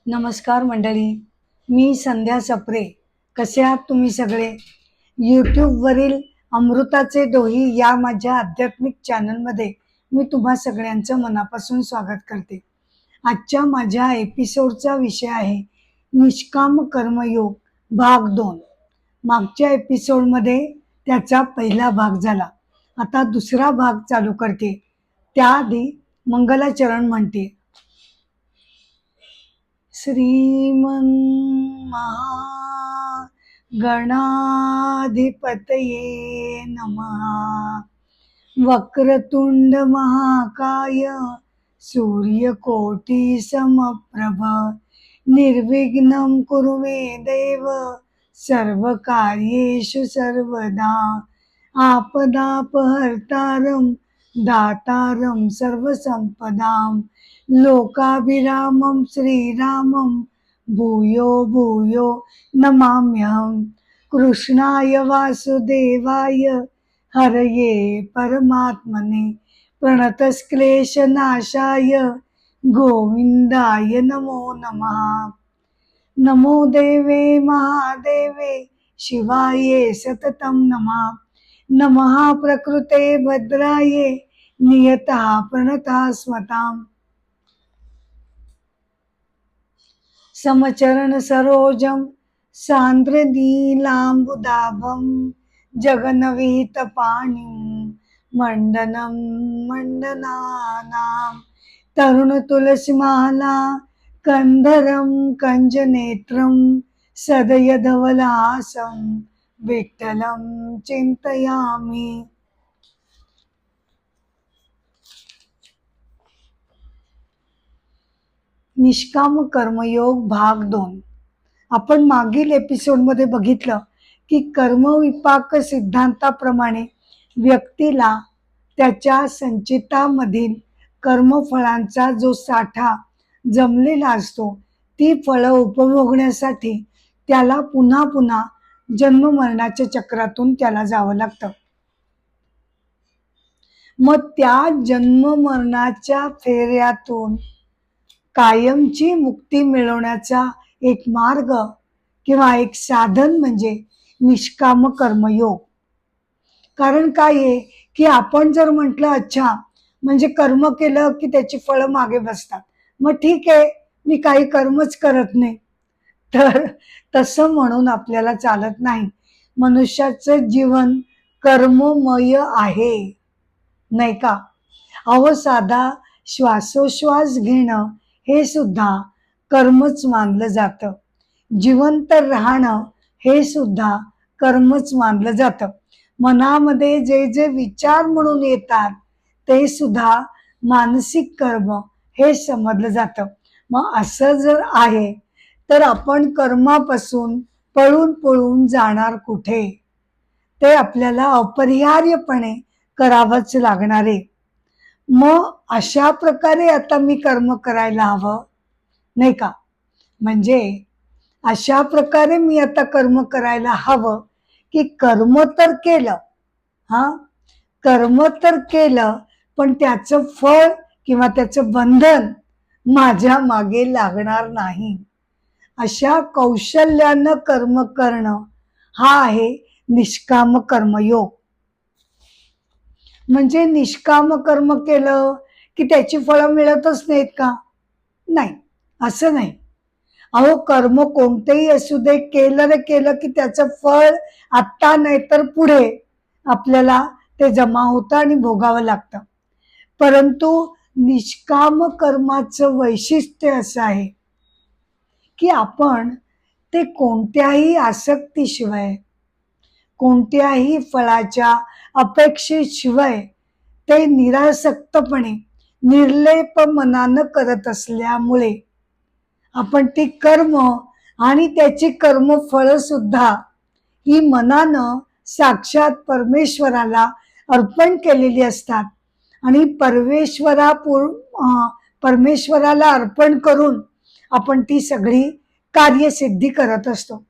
नमस्कार मंडळी, मी संध्या सप्रे. कसे आहात तुम्ही सगळे? यूट्यूबवरील अमृताचे डोही या माझ्या आध्यात्मिक चॅनलमध्ये मी तुम्हा सगळ्यांचं मनापासून स्वागत करते. आजच्या माझ्या एपिसोडचा विषय आहे निष्काम कर्मयोग भाग 2. मागच्या एपिसोडमध्ये त्याचा पहिला भाग झाला. आता दुसरा भाग चालू करते. त्याआधी मंगलाचरण म्हणते. श्रीमन् महागणाधिपतये नमः. वक्रतुंड महाकाय सूर्यकोटि समप्रभ निर्विघ्नं कुरु मे देव सर्वकार्येषु सर्वदा. आपदापहर्तारं दातारं सर्वसंपदां लोकाभिरामं श्रीरामं भूयो भूयो नमाम्यहं. कृष्णाय वासुदेवाय हरये परमात्मने प्रणतक्लेशनाशाय गोविंदाय नमो नमः. नमो देवे महादेवे शिवाये सततं नमः. नमः प्रकृते भद्राये नियतः प्रणतः स्वताम्. समचरण सरोजं सान्द्रनीलाम्बुदाभं जगन्वितपाणिं मण्डनं मण्डनानां तरुणतुलसीमाला कंधरं कंजनेत्रं सदयधवलासं विठ्ठलं चिंतयामि. निष्काम कर्मयोग भाग 2. आपण मागील एपिसोडमध्ये बघितलं की कर्मविपाक सिद्धांताप्रमाणे व्यक्तीला त्याच्या संचितामधील कर्मफळांचा जो साठा जमलेला असतो ती फळं उपभोगण्यासाठी त्याला पुन्हा पुन्हा जन्म मरणाच्या चक्रातून त्याला जावं लागतं. मग त्या जन्म मरणाच्या फेऱ्यातून कायमची मुक्ती मिळवण्याचा एक मार्ग किंवा एक साधन म्हणजे निष्काम कर्मयोग. कारण काय आहे की आपण जर म्हटलं अच्छा म्हणजे कर्म केलं की त्याची फळं मागे बसतात, मग ठीक आहे मी काही कर्मच करत नाही, तर तसं म्हणून आपल्याला चालत नाही. मनुष्याचं जीवन कर्ममय आहे, नाही का? अहो साधा श्वासोश्वास घेणं हे सुद्धा कर्मच मानलं जातं. जिवंत राहणं हे सुद्धा कर्मच मानलं जातं. मनामध्ये जे जे विचार म्हणून येतात ते सुद्धा मानसिक कर्म हे समजलं जातं. मग असं जर आहे तर आपण कर्मापासून पळून पळून जाणार कुठे? ते आपल्याला अपरिहार्यपणे करावंच लागणार आहे. मग अशा प्रकारे आता मी कर्म करायला हवं, नाही का? म्हणजे अशा प्रकारे मी आता कर्म करायला हवं की कर्म तर केलं, कर्म तर केलं, पण त्याचं फळ किंवा त्याचं बंधन माझ्या मागे लागणार नाही. अशा कौशल्यानं कर्म करणं हा आहे निष्काम कर्मयोग. म्हणजे निष्काम कर्म केलं की त्याची फळं मिळतच नाहीत का? नाही, असं नाही. अहो कर्म कोणतेही असू दे, केलं रे केलं की त्याचं फळ आत्ता नाही तर पुढे आपल्याला ते जमा होतं आणि भोगावं लागतं. परंतु निष्काम कर्माचं वैशिष्ट्य असं आहे की आपण ते कोणत्याही आसक्तीशिवाय, कोणत्याही फळाच्या अपेक्षेशिवाय ते निरासक्तपणे निर्लेप मनानं करत असल्यामुळे आपण ती कर्म आणि त्याची कर्मफळं सुद्धा ही मनानं साक्षात परमेश्वराला अर्पण केलेली असतात आणि परमेश्वराला अर्पण करून आपण ती सगळी कार्यसिद्धी करत असतो.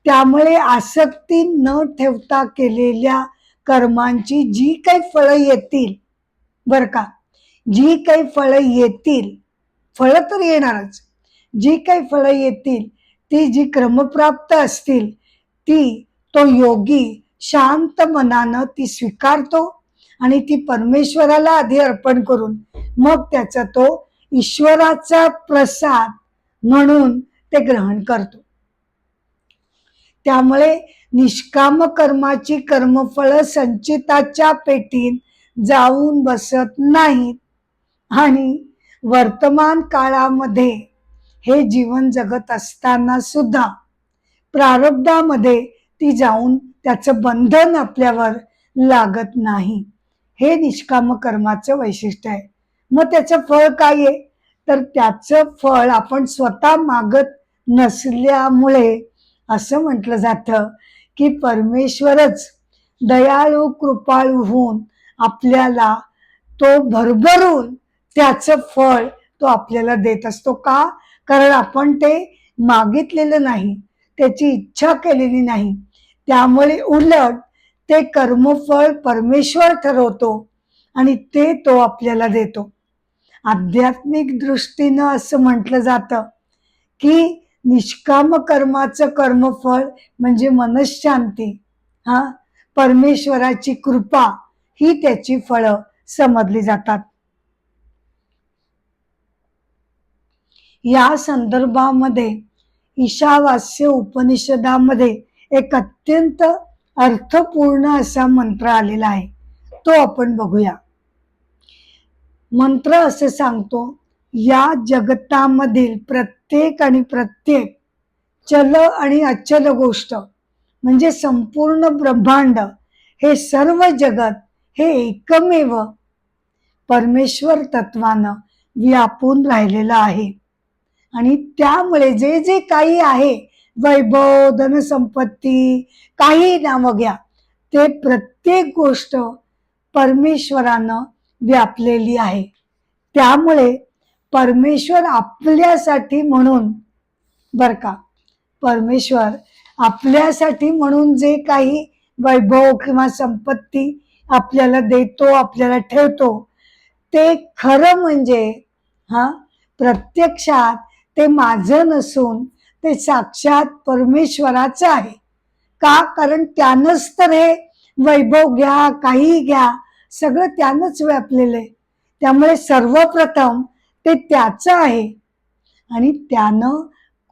त्यामुळे आसक्ती न ठेवता केलेल्या कर्मांची जी काही फळं येतील, बर का, जी काही फळं येतील, फळं तर येणारच, जी काही फळं येतील ती जी क्रमप्राप्त असतील ती तो योगी शांत मनानं ती स्वीकारतो आणि ती परमेश्वराला आधी अर्पण करून मग त्याचा तो ईश्वराचा प्रसाद म्हणून ते ग्रहण करतो. त्यामुळे निष्काम कर्माची कर्मफळ संचिताच्या पेटीत जाऊन बसत नाहीत आणि वर्तमान काळामध्ये हे जीवन जगत असताना सुद्धा प्रारब्धामध्ये ती जाऊन त्याचं बंधन आपल्यावर लागत नाही. हे निष्काम कर्माचं वैशिष्ट्य आहे. मग त्याचं फळ काय आहे तर त्याचं फळ आपण स्वतः मागत नसल्यामुळे असं म्हटलं जातं की परमेश्वरच दयाळू कृपाळू होऊन आपल्याला तो भरभरून त्याचं फळ तो आपल्याला देत असतो. का? कारण आपण ते मागितलेलं नाही, त्याची इच्छा केलेली नाही. त्यामुळे उलट ते कर्मफळ परमेश्वर ठरवतो आणि ते तो आपल्याला देतो. आध्यात्मिक दृष्टीनं असं म्हटलं जातं की निष्काम कर्माचं कर्मफळ म्हणजे मनशांती, परमेश्वराची कृपा ही त्याची फळं समजली जातात. या संदर्भामध्ये ईशावास्य उपनिषदामध्ये एक अत्यंत अर्थपूर्ण असा मंत्र आलेला आहे, तो आपण बघूया. मंत्र असे सांगतो, या जगतामधील प्रत्येक आणि प्रत्येक चल आणि अचल गोष्ट म्हणजे संपूर्ण ब्रह्मांड हे सर्व जगत हे एकमेव परमेश्वर तत्वानं व्यापून राहिलेलं आहे. आणि त्यामुळे जे जे काही आहे वैभव धनसंपत्ती काही नावं घ्या, ते प्रत्येक गोष्ट परमेश्वरानं व्यापलेली आहे. त्यामुळे परमेश्वर आपल्यासाठी म्हणून बर का, परमेश्वर आपल्यासाठी म्हणून जे काही वैभव किंवा संपत्ती आपल्याला देतो, आपल्याला ठेवतो, ते खरं म्हणजे प्रत्यक्षात ते माझं नसून ते साक्षात परमेश्वराचं आहे. का? कारण त्यानंच तर हे वैभव घ्या काही घ्या सगळं त्यानंच व्यापलेलं आहे. त्यामुळे सर्वप्रथम ते त्याचं आहे आणि त्यानं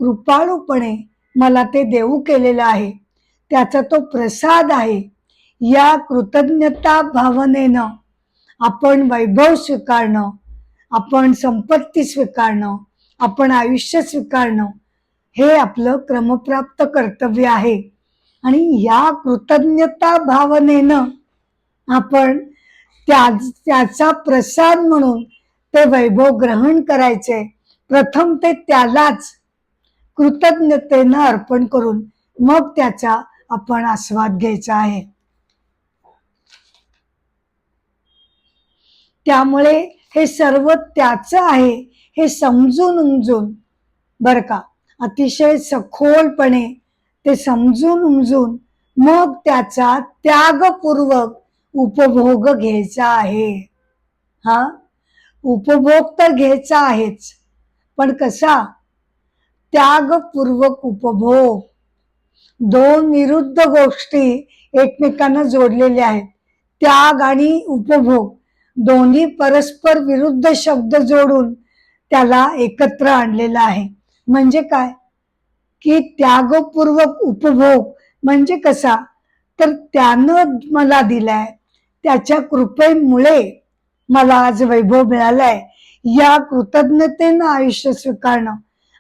कृपाळूपणे मला ते देऊ केलेलं आहे. त्याचा तो प्रसाद आहे. या कृतज्ञता भावनेनं आपण वैभव स्वीकारणं, आपण संपत्ती स्वीकारणं, आपण आयुष्य स्वीकारणं हे आपलं क्रमप्राप्त कर्तव्य आहे. आणि या कृतज्ञता भावनेनं आपण त्याचा प्रसाद म्हणून ते वैभव ग्रहण करायचे. प्रथम ते त्यालाच कृतज्ञतेनं अर्पण करून मग त्याचा आपण आस्वाद घ्यायचा आहे. त्यामुळे हे सर्व त्याचं आहे हे समजून उमजून बर का, अतिशय सखोलपणे ते समजून उमजून मग त्याचा त्यागपूर्वक उपभोग घ्यायचा आहे. उपभोग तर घ्यायचा आहेच, पण कसा? त्यागपूर्वक उपभोग. दोन विरुद्ध गोष्टी एकमेकांना जोडलेल्या आहेत. त्याग आणि उपभोग दोन्ही परस्पर विरुद्ध शब्द जोडून त्याला एकत्र आणलेला आहे. म्हणजे काय की त्यागपूर्वक उपभोग म्हणजे कसा तर त्यानं मला दिलाय, त्याच्या कृपेमुळे मला आज वैभव मिळालाय, या कृतज्ञतेनं आयुष्य स्वीकारणं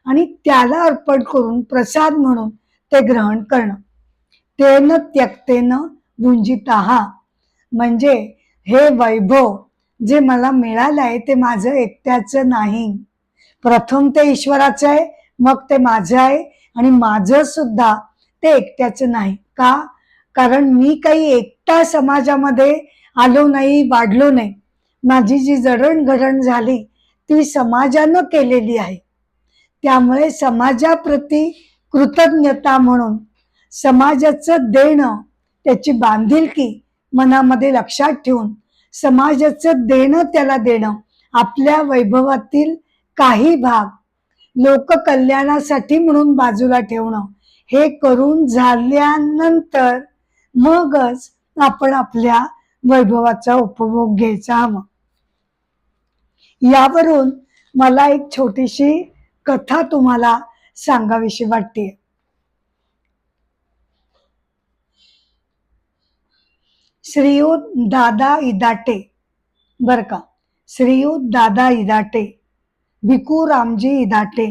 आणि त्याला अर्पण करून प्रसाद म्हणून ते ग्रहण करणं. तेन त्यक्तेन भुंजितः म्हणजे हे वैभव जे मला मिळालंय ते माझं एकट्याचं नाही. प्रथम ते ईश्वराचं आहे, मग ते माझं आहे आणि माझं सुद्धा ते एकट्याचं नाही. का? कारण मी काही एकटा समाजामध्ये आलो नाही, वाढलो नाही. माझी जी जडणघडण झाली ती समाजानं केलेली आहे. त्यामुळे समाजाप्रती कृतज्ञता म्हणून समाजाचं देणं, त्याची बांधिलकी मनामध्ये लक्षात ठेवून समाजाचं देणं त्याला देणं, आपल्या वैभवातील काही भाग लोक कल्याणासाठी म्हणून बाजूला ठेवणं, हे करून झाल्यानंतर मगच आपण आपल्या वैभवाचा उपभोग घ्यायचा हवा. यावरून मला एक छोटीशी कथा तुम्हाला सांगावीशी वाटते. श्रीयुत दादा इदाटे, बर का, श्रीयुत दादा इदाटे, भिकू रामजी इदाटे,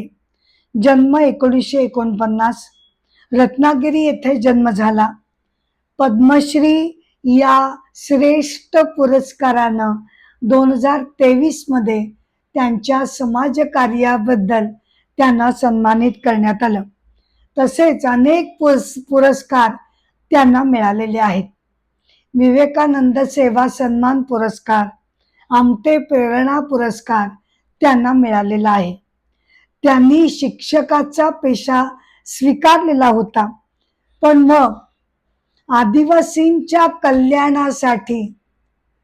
जन्म 1949, रत्नागिरी येथे जन्म झाला. पद्मश्री या श्रेष्ठ पुरस्कारानं 2023 मध्ये त्यांच्या समाजकार्याबद्दल त्यांना सन्मानित करण्यात आलं. तसेच अनेक पुरस्कार त्यांना मिळालेले आहेत. विवेकानंद सेवा सन्मान पुरस्कार, आमटे प्रेरणा पुरस्कार त्यांना मिळालेला आहे. त्यांनी शिक्षकाचा पेशा स्वीकारलेला होता, पण मग आदिवासींच्या कल्याणासाठी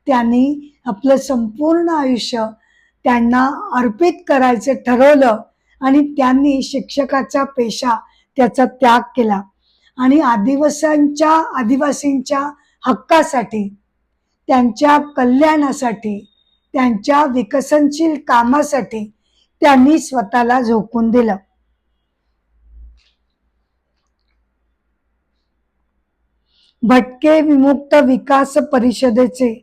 त्यांनी आपलं संपूर्ण आयुष्य त्यांना अर्पित करायचं ठरवलं आणि त्यांनी शिक्षकाचा पेशा त्याचा त्याग केला आणि आदिवासींच्या हक्कासाठी, त्यांच्या कल्याणासाठी, त्यांच्या विकसनशील कामासाठी त्यांनी स्वतःला झोकून दिलं. भटके विमुक्त विकास परिषदेचे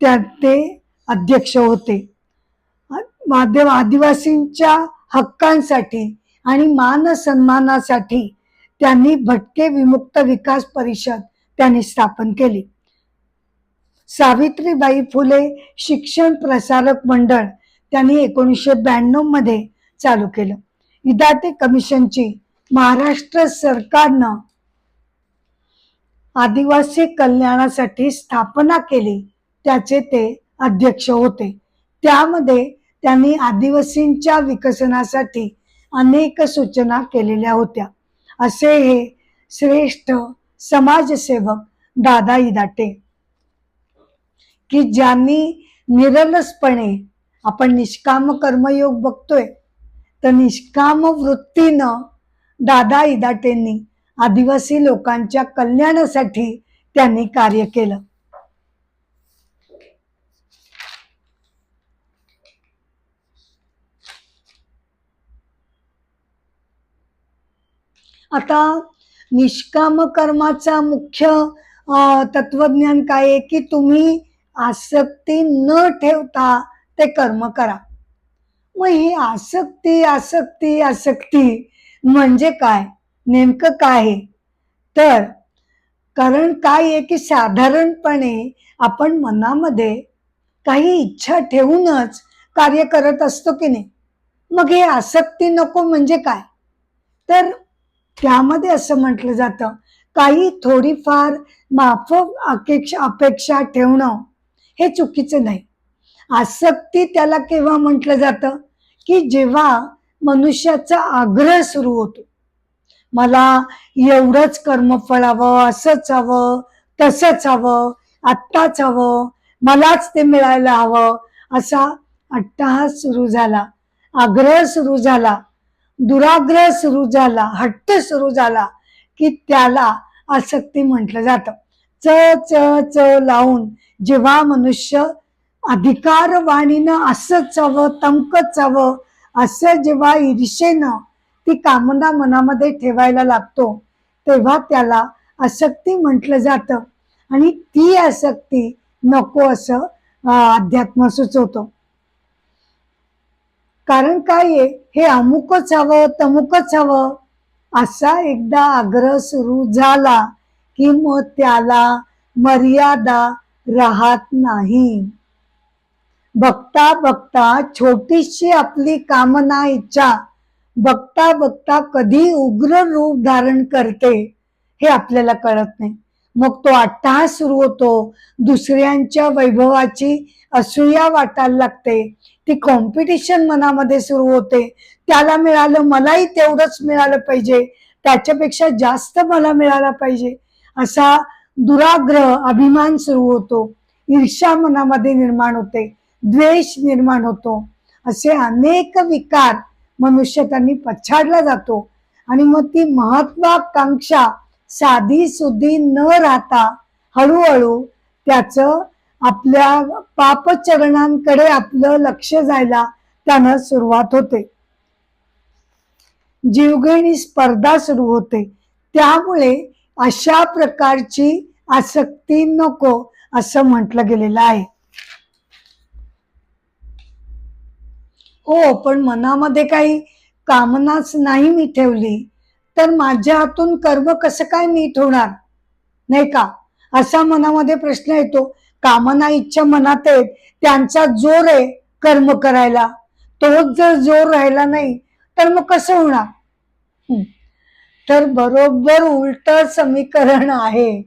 ते अध्यक्ष होते. आदिवासींच्या हक्कांसाठी आणि मान सन्मानासाठी त्यांनी भटके विमुक्त विकास परिषद त्यांनी स्थापन केली. सावित्रीबाई फुले शिक्षण प्रसारक मंडळ त्यांनी 1992 मध्ये चालू केलं. इदाटे कमिशनची महाराष्ट्र सरकारनं आदिवासी कल्याणासाठी स्थापना केली, त्याचे ते अध्यक्ष होते. त्यामध्ये त्यांनी आदिवासींच्या विकसनासाठी अनेक सूचना केलेल्या होत्या. असे हे श्रेष्ठ समाजसेवक दादा इदाटे, की ज्यांनी निरलसपणे, आपण निष्काम कर्मयोग बघतोय, तर निष्काम वृत्तीनं दादा इदाटेंनी आदिवासी लोकांच्या कल्याणासाठी त्यांनी कार्य केलं. आता निष्काम कर्माचा मुख्य तत्वज्ञान काय आहे, की तुम्ही आसक्ती न ठेवता ते कर्म करा. मग ही आसक्ती आसक्ती आसक्ती म्हणजे काय, नेमकं काय आहे? तर कारण काय आहे की साधारणपणे आपण मनामध्ये काही इच्छा ठेवूनच कार्य करत असतो की नाही. मग हे आसक्ती नको म्हणजे काय, तर त्यामध्ये असं म्हटलं जातं, काही थोडीफार माफक अपेक्षा ठेवणं हे चुकीचं नाही. आसक्ती त्याला केव्हा म्हटलं जातं, की जेव्हा मनुष्याचा आग्रह सुरू होतो, मला एवढंच कर्मफळ हवं, असंच हवं, तसंच हवं, आत्ताच हवं, मलाच ते मिळायला हवं, असा अट्टहास सुरू झाला, आग्रह सुरू झाला, दुराग्रह सुरू झाला, हट्ट सुरू झाला, की त्याला आसक्ती म्हटलं जातं. च च च लावून जेव्हा मनुष्य अधिकारवाणीनं असंच हवं, तमकंच हवं, असं जेव्हा ईर्षेनं ती कामना मनामध्ये ठेवायला लागतो, तेव्हा त्याला आसक्ती म्हटलं जातं. आणि ती आसक्ती नको असं अध्यात्म सुचवतो. कारण काय आहे, हे अमुकच हवं, तमुकच हवं असा एकदा आग्रह सुरू झाला की मग त्याला मर्यादा राहत नाही. बघता बघता छोटीशी आपली कामना, इच्छा बघता बघता कधी उग्र रूप धारण करते हे आपल्याला कळत नाही. मग तो अट्टहास सुरू होतो, दुसऱ्यांच्या वैभवाची असूया वाटायला लागते, ती कॉम्पिटिशन मनामध्ये सुरू होते. त्याला मिळालं, मलाही तेवढंच मिळालं पाहिजे, त्याच्यापेक्षा जास्त मला मिळालं पाहिजे, असा दुराग्रह, अभिमान सुरू होतो. ईर्ष्या मनामध्ये निर्माण होते, द्वेष निर्माण होतो. असे अनेक विकार मनुष्य त्यांनी पछाडला जातो आणि मग ती महत्वाकांक्षा साधी सुधी न राहता हळूहळू त्याचं आपल्या पापचरणांकडे आपलं लक्ष जायला त्यानं सुरुवात होते. जीवघेणी स्पर्धा सुरू होते. त्यामुळे अशा प्रकारची आसक्ती नको असं म्हटलं गेलेलं आहे. हो, पण मनामध्ये काही कामनाच नाही मी ठेवली तर माझ्या हातून कर्म कसं काय नीट होणार, नाही का, असा मनामध्ये प्रश्न येतो. कामना इच्छा मनात आहेत, त्यांचा जोर आहे कर्म करायला. तोच जर जोर राहिला नाही तर मग कसं होणार? तर बरोबर उलट समीकरण आहे.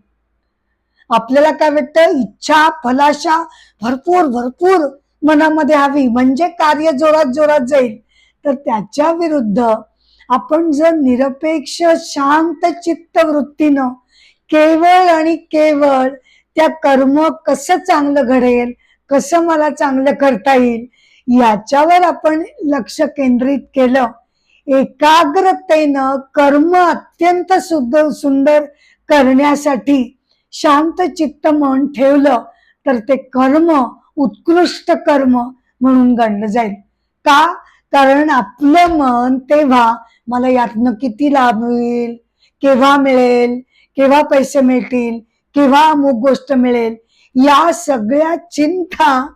आपल्याला काय वाटतं, इच्छा फलाशा भरपूर भरपूर मनामध्ये हवी म्हणजे कार्य जोरात जोरात जाईल. तर त्याच्या विरुद्ध आपण जर निरपेक्ष शांत चित्त वृत्तीनं केवळ आणि केवळ त्या कर्म कसं चांगलं घडेल, कसं मला चांगलं करता येईल याच्यावर आपण लक्ष केंद्रित केलं, एकाग्रतेनं कर्म अत्यंत सुंदर करण्यासाठी शांत चित्त मन ठेवलं तर ते कर्म उत्कृष्ट कर्म म्हणून गणलं जाईल. का? कारण आपलं मन तेव्हा मला यातनं किती लाभ होईल, केव्हा मिळेल, केव्हा पैसे मिळतील, केव्हा अमुक गोष्ट मिळेल, या सगळ्या चिंता,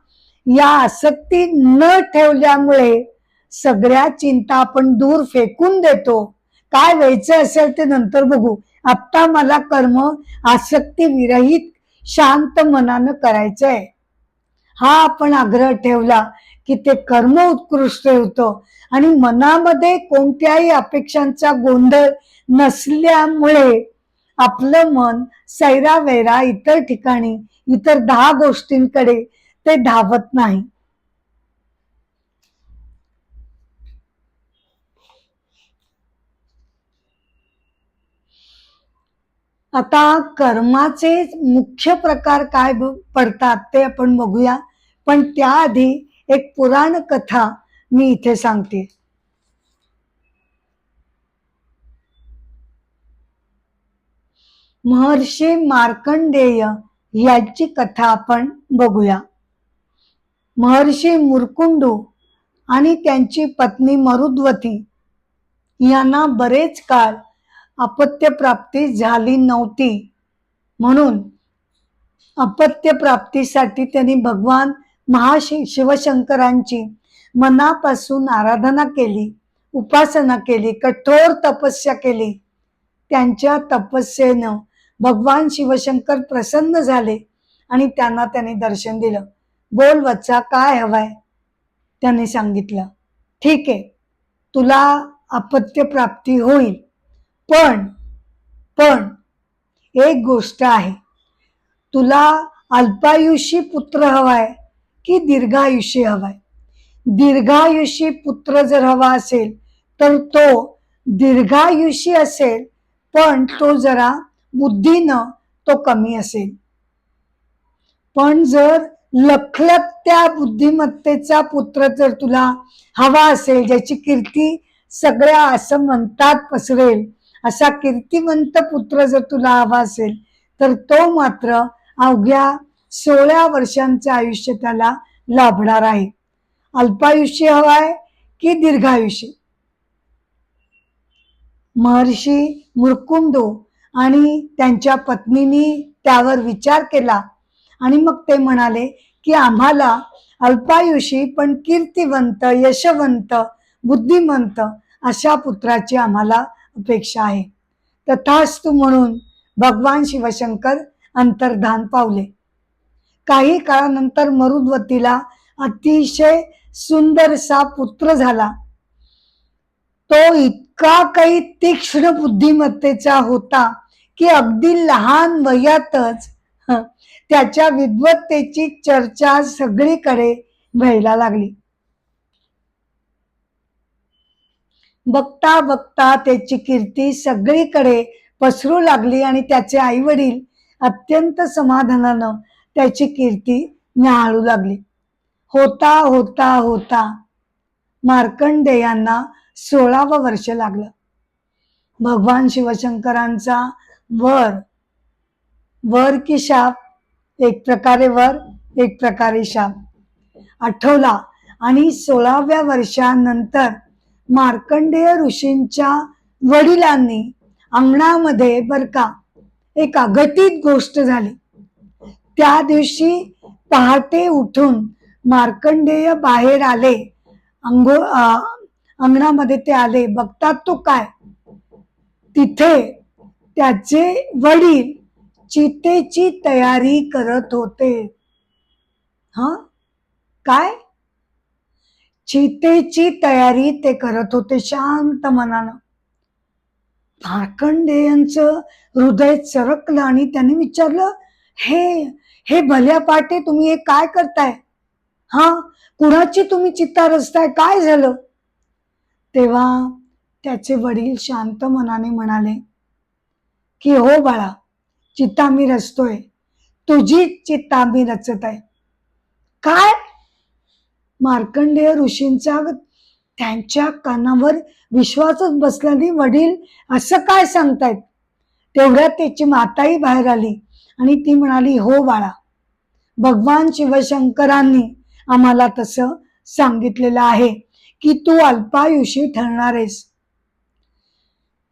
या आसक्ती न ठेवल्यामुळे सगळ्या चिंता आपण दूर फेकून देतो. काय व्हायचं असेल ते नंतर बघू, आता मला कर्म आसक्ती विरहित शांत मनानं करायचंय, हा आपण आग्रह ठेवला की ते कर्म उत्कृष्ट होतं. आणि मनामध्ये कोणत्याही अपेक्षांचा गोंधळ नसल्यामुळे आपलं मन सैरावैरा इतर ठिकाणी इतर 10 गोष्टींकडे ते धावत नाही. आता कर्माचे मुख्य प्रकार काय पडतात ते आपण बघूया, पण त्याआधी एक पुराण कथा मी इथे सांगते. महर्षी मार्कंडेय याची कथा आपण बघूया. महर्षी मुरकुंडू आणि त्यांची पत्नी मरुद्वती यांना बरेच काळ अपत्य प्राप्ती झाली नव्हती. म्हणून अपत्य प्राप्तीसाठी त्यांनी भगवान शिवशंकरांची मनापासून आराधना केली, उपासना केली, कठोर तपस्या केली. त्यांच्या तपस्येनं भगवान शिवशंकर प्रसन्न झाले आणि त्यांनी दर्शन दिलं. बोल वत्सा, काय हवंय? त्यांनी सांगितलं, ठीक आहे, तुला अपत्य प्राप्ती होईल, पण एक गोष्ट आहे, तुला अल्पायुषी पुत्र हवाय की दीर्घायुषी हवाय? दीर्घायुषी पुत्र जर हवा असेल तर तो दीर्घायुषी असेल, पण तो जरा बुद्धीनं तो कमी असेल. पण जर लखलखत्या बुद्धिमत्तेचा पुत्र जर तुला हवा असेल, ज्याची कीर्ती सगळ्या असं म्हणतात पसरेल, असा कीर्तिवंत पुत्र जर तुला हवा असेल तर तो मात्र अवघ्या 16 वर्षांचं आयुष्य त्याला लाभणार आहे. अल्पायुष्य हवाय की दीर्घायुष्य? महर्षी मुरकुंडू आणि त्यांच्या पत्नीनी त्यावर विचार केला आणि मग ते म्हणाले की आम्हाला अल्पायुषी पण कीर्तिवंत, यशवंत, बुद्धिमंत अशा पुत्राची आम्हाला अपेक्षा आहे. तथास्तु म्हणून भगवान शिवशंकर अंतर्धान पावले. काही काळानंतर मरुद्वतीला अतिशय सुंदरसा पुत्र झाला. तो इतका काही तीक्ष्ण बुद्धिमत्तेचा होता की अगदी लहान वयातच त्याच्या विद्वत्तेची चर्चा सगळीकडे व्हायला लागली. बघता बघता त्याची कीर्ती सगळीकडे पसरू लागली आणि त्याचे आई वडील अत्यंत समाधानानं त्याची कीर्ती न्याहाळू लागली. होता होता होता मार्कंडेयांना 16वं वर्ष लागलं. भगवान शिवशंकरांचा वर वर की शाप, एक प्रकारे वर एक प्रकारे शाप आठवला आणि 16व्या वर्षानंतर मार्कंडेय ऋषींच्या वडिलांनी अंगणामध्ये बर का एक अघटित गोष्ट झाली. त्या दिवशी पहाटे उठून मार्कंडेय बाहेर आले, अंगणामध्ये ते आले. बघतात तो काय, तिथे त्याचे वडील चितेची तयारी करत होते. काय, चितेची तयारी ते करत होते शांत मनानं. मार्कंडेयांचं हृदय चरकलं आणि त्यांनी विचारलं, हे भल्या पाटे तुम्ही हे काय करताय? कुणाची तुम्ही चिता रचताय, काय झालं? तेव्हा त्याचे वडील शांत मनाने म्हणाले की हो बाळा, चिता मी रचतोय, तुझी चिता मी रचत आहे. काय? मार्कंडेय ऋषींचा त्यांच्या कानावर विश्वासच बसला नाही. वडील असं काय सांगतायत? तेवढ्यात त्याची माताही बाहेर आली आणि ती म्हणाली, हो बाळा, भगवान शिवशंकरांनी आम्हाला तसं सांगितलेलं आहे की तू अल्पायुषी ठरणार आहेस.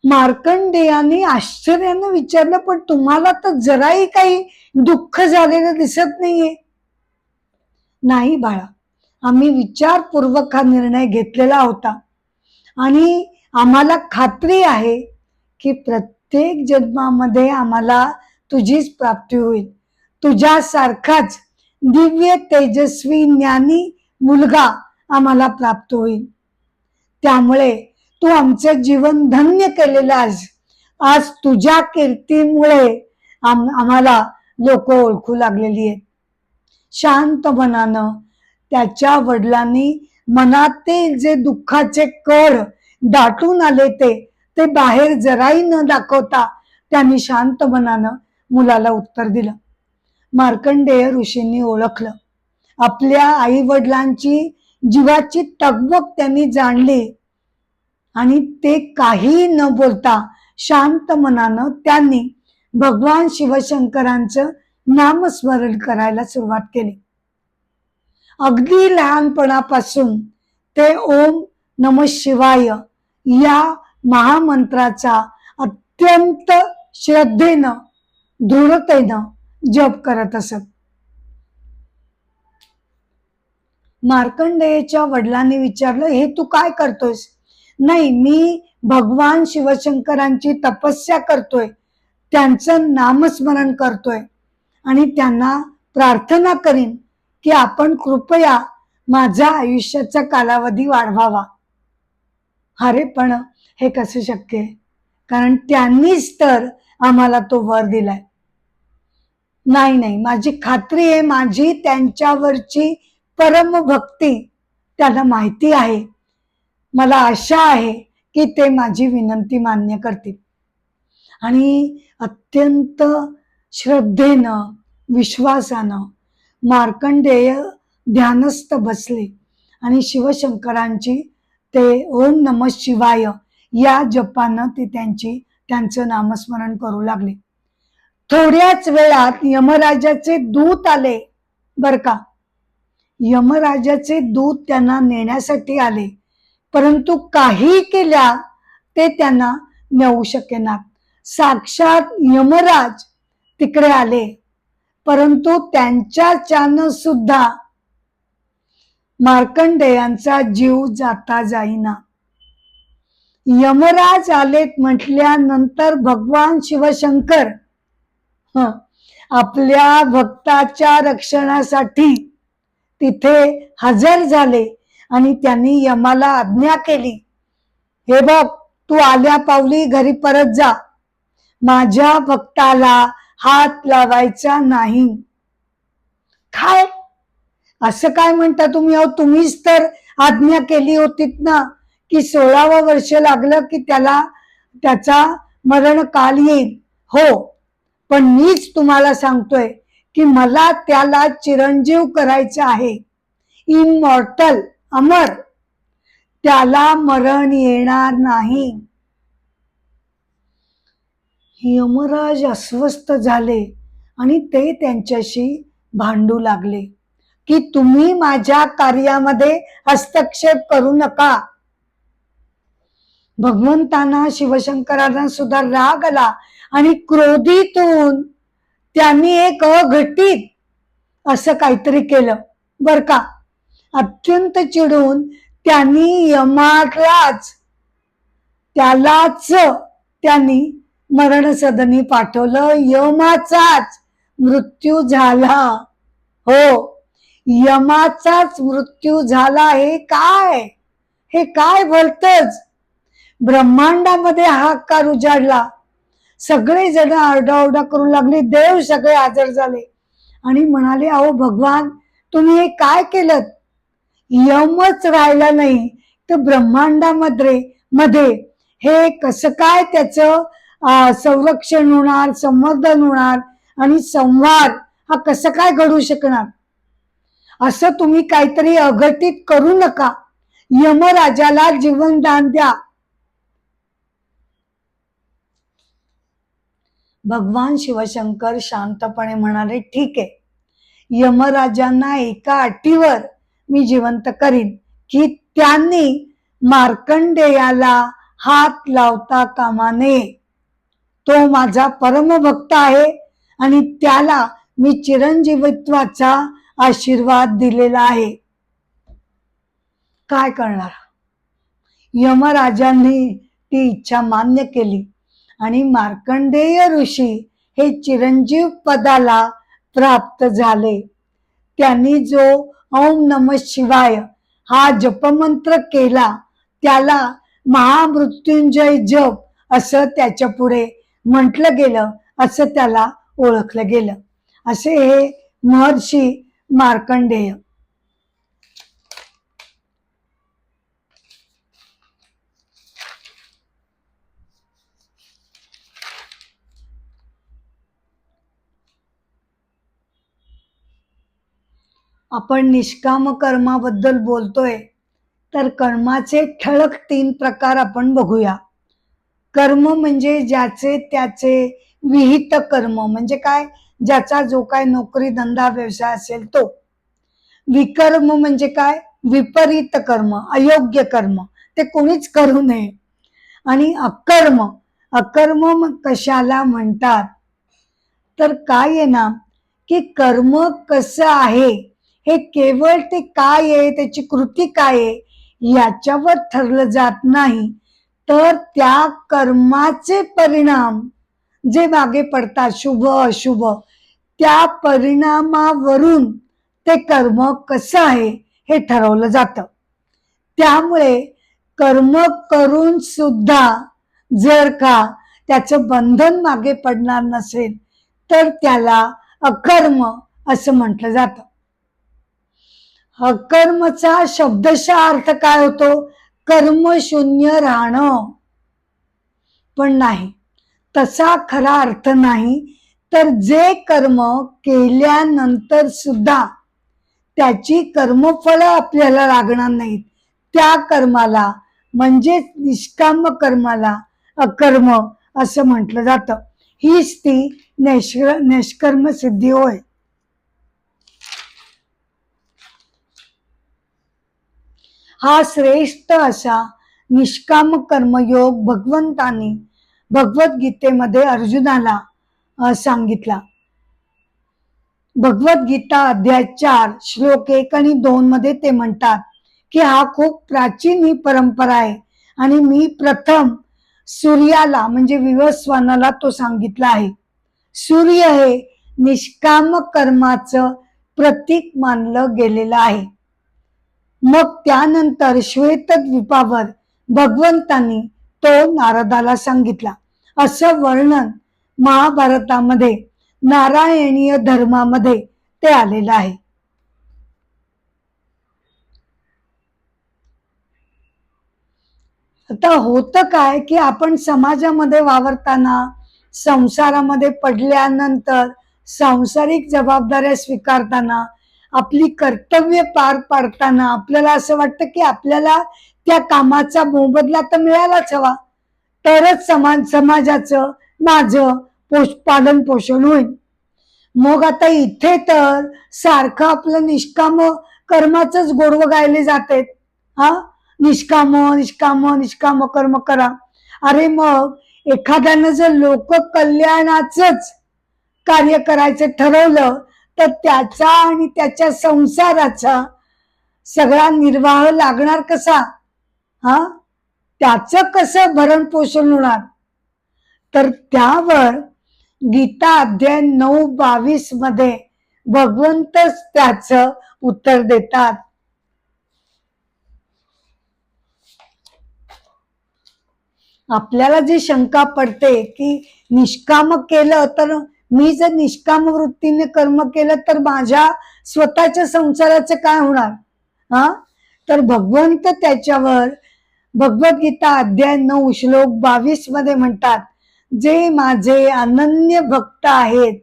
मार्कंडेयाने आश्चर्यानं विचारलं, पण तुम्हाला तर जराही काही दुःख झालेलं दिसत नाहीये. नाही बाळा, आम्ही विचारपूर्वक हा निर्णय घेतलेला होता आणि आम्हाला खात्री आहे की प्रत्येक जन्मामध्ये आम्हाला तुझीच प्राप्ती होईल. तुझ्यासारखाच दिव्य तेजस्वी ज्ञानी मुलगा आम्हाला प्राप्त होईल. त्यामुळे तू आमचं जीवन धन्य केलेलं आहेस. आज तुझ्या कीर्तीमुळे आम्हाला लोक ओळखू लागलेली आहेत. शांत मनानं त्याच्या वडिलांनी मनातील जे दुःखाचे कड दाटून आले ते बाहेर जराही न दाखवता त्यांनी शांत मनानं मुलाला उत्तर दिलं. मार्कंडेय ऋषींनी ओळखलं, आपल्या आई वडिलांची जीवाची तगमग त्यांनी जाणली आणि ते काही न बोलता शांत मनानं त्यांनी भगवान शिवशंकरांचं नामस्मरण करायला सुरुवात केली. अगदी लहानपणापासून ते ओम नमः शिवाय या महामंत्राचा अत्यंत श्रद्धेनं दृढतेनं जप करत असत. मार्कंडेयच्या वडिलांनी विचारलं, हे तू काय करतोयस? नाही, मी भगवान शिवशंकरांची तपस्या करतोय, त्यांचं नामस्मरण करतोय आणि त्यांना प्रार्थना करीन की आपण कृपया माझा आयुष्याचा कालावधी वाढवावा. अरे पण हे कसं शक्य आहे? कारण त्यांनीच तर आम्हाला तो वर दिलाय. नाही, माझी खात्री आहे, माझी त्यांच्यावरची परम भक्ती त्यांना माहिती आहे. मला आशा आहे की ते माझी विनंती मान्य करतील. आणि अत्यंत श्रद्धेनं विश्वासानं मार्कंडेय ध्यानस्थ बसले आणि शिवशंकरांची ते ओम नमः शिवाय या जपानं ते त्यांचं नामस्मरण करू लागले. थोड्याच वेळात यमराजाचे दूत आले बर का. यमराजाचे दूत त्यांना नेण्यासाठी आले, परंतु काही केल्या ते त्यांना नेऊ शकेनात. साक्षात यमराज तिकडे आले, परंतु त्यांच्याच्यानं सुद्धा मार्कंडेयांचा जीव जाता जाईना. यमराज आलेत म्हटल्यानंतर भगवान शिवशंकर आपल्या भक्ताच्या रक्षणासाठी तिथे हजर झाले आणि त्यांनी यमाला आज्ञा केली, हे बघ, तू आल्या पावली घरी परत जा, माझ्या भक्ताला हात लावायचा नाही. काय असं काय म्हणता तुम्ही? अहो, तुम्हीच तर आज्ञा केली होतीत ना की 16वं वर्ष लागलं की त्याचा मरण काल येईल. हो, पण मीच तुम्हाला सांगतोय की मला त्याला चिरंजीव करायचं आहे, इमॉर्टल, अमर. त्याला मरण येणार नाही. यमराज अस्वस्थ झाले आणि ते त्यांच्याशी भांडू लागले की तुम्ही माझ्या कार्यामध्ये हस्तक्षेप करू नका. भगवंतांना शिवशंकरांना सुद्धा राग आला आणि क्रोधीतून त्यांनी एक अघटित असं काहीतरी केलं बर का. अत्यंत चिडून त्यांनी यमालाच त्यालाच त्यांनी मरण सदनी पाठवलं. यमाचाच मृत्यू झाला. हो, यमाचाच मृत्यू झाला. हे काय भलतच. ब्रह्मांडामध्ये हाहाकार उजाडला. सगळे जण आरडाओरडा करू लागले. देव सगळे हजर झाले आणि म्हणाले अहो भगवान तुम्ही हे काय केलं. यमच राहिला नाही तर ब्रह्मांडामध्ये हे कसं काय त्याचं संरक्षण होणार, संवर्धन होणार आणि संवाद हा कसं काय घडू शकणार. असं तुम्ही काहीतरी अघटित करू नका. यमराजाला जीवनदान द्या. भगवान शिवशंकर शांतपणे म्हणाले ठीक आहे, यमराजांना एका अटीवर मी जिवंत करीन की त्यांनी मार्कंडेयाला हात लावता कामा नये. तो माझा परमभक्त आहे आणि त्याला मी चिरंजीवित्वाचा आशीर्वाद दिलेला आहे. काय करणार. यमराजांनी ती इच्छा मान्य केली आणि मार्कंडेय ऋषी हे चिरंजीव पदाला प्राप्त झाले. त्यांनी जो ओम नमः शिवाय हा जपमंत्र केला त्याला महामृत्युंजय जप असं त्याच्या पुढे म्हटलं गेलं, असं त्याला ओळखलं गेलं. असे हे महर्षी मार्कंडेय. आपण निष्काम कर्माबद्दल बोलतोय तर कर्माचे ठळक 3 प्रकार आपण बघूया. कर्म म्हणजे ज्याचे त्याचे विहित कर्म म्हणजे काय, ज्याचा जो काय नोकरी धंदा व्यवसाय असेल तो. विकर्म म्हणजे काय, विपरीत कर्म, अयोग्य कर्म, ते कोणीच करू नये. आणि अकर्म कशाला म्हणतात तर काय आहे ना की कर्म कसं आहे हे केवळ ते काय आहे, त्याची कृती काय आहे याच्यावर ठरलं जात नाही, तर त्या कर्माचे परिणाम जे मागे पडतात शुभ अशुभ त्या परिणामावरून ते कर्म कसं आहे हे ठरवलं जातं. त्यामुळे कर्म करून सुद्धा जर का त्याचं बंधन मागे पडणार नसेल तर त्याला अकर्म असं म्हटलं जातं. अकर्मचा शब्दशः अर्थ काय होतो, कर्मशून्य राहणं. पण नाही, तसा खरा अर्थ नाही. तर जे कर्म केल्यानंतर सुद्धा त्याची कर्मफळ आपल्याला लागणार नाहीत त्या कर्माला म्हणजेच निष्काम कर्माला अकर्म असं म्हटलं जातं. हीच ती निष्कर्म सिद्धी होय. हा श्रेष्ठ असा निष्काम कर्मयोग भगवंतांनी भगवद्गीतेमध्ये अर्जुनाला सांगितला. भगवद्गीता अध्याय 4 श्लोक 1 आणि 2 मध्ये ते म्हणतात की हा खूप प्राचीन ही परंपरा आहे आणि मी प्रथम सूर्याला म्हणजे विवस्वानाला तो सांगितला आहे. सूर्य हे निष्काम कर्माचं प्रतीक मानलं गेलेलं आहे. मग त्यानंतर श्वेतद्वीपावर भगवंतांनी तो नारदाला सांगितला. असं वर्णन महाभारतामध्ये नारायणीय धर्मामध्ये ते आलेलं आहे. आता होतं काय की आपण समाजामध्ये वावरताना संसारामध्ये पडल्यानंतर सांसारिक जबाबदाऱ्या स्वीकारताना आपली कर्तव्य पार पाडताना आपल्याला असं वाटतं की आपल्याला त्या कामाचा मोबदला तर मिळायलाच हवा, तरच समाजाचं माझं पालन पोषण होईल. मग आता इथे तर सारखं आपलं निष्काम कर्माचंच गोडवं गायले जाते. हा, निष्काम निष्काम निष्काम कर्म करा. अरे मग एखाद्यानं जर लोक कल्याणाचंच कार्य करायचं ठरवलं तर त्याचा आणि त्याच्या संसाराचा सगळा निर्वाह लागणार कसा? हा, त्याचं कसं भरण पोषण होणार? तर त्यावर गीता अध्याय 9:22 मध्ये भगवंतच त्याचं उत्तर देतात. आपल्याला जी शंका पडते की निष्काम केलं तर, मी जर निष्काम वृत्तीने कर्म केलं तर माझ्या स्वतःच्या संसाराचं काय होणार? हा, तर भगवंत त्याच्यावर भगवद्गीता अध्याय 9 श्लोक 22 मध्ये म्हणतात, जे माझे अनन्य भक्त आहेत,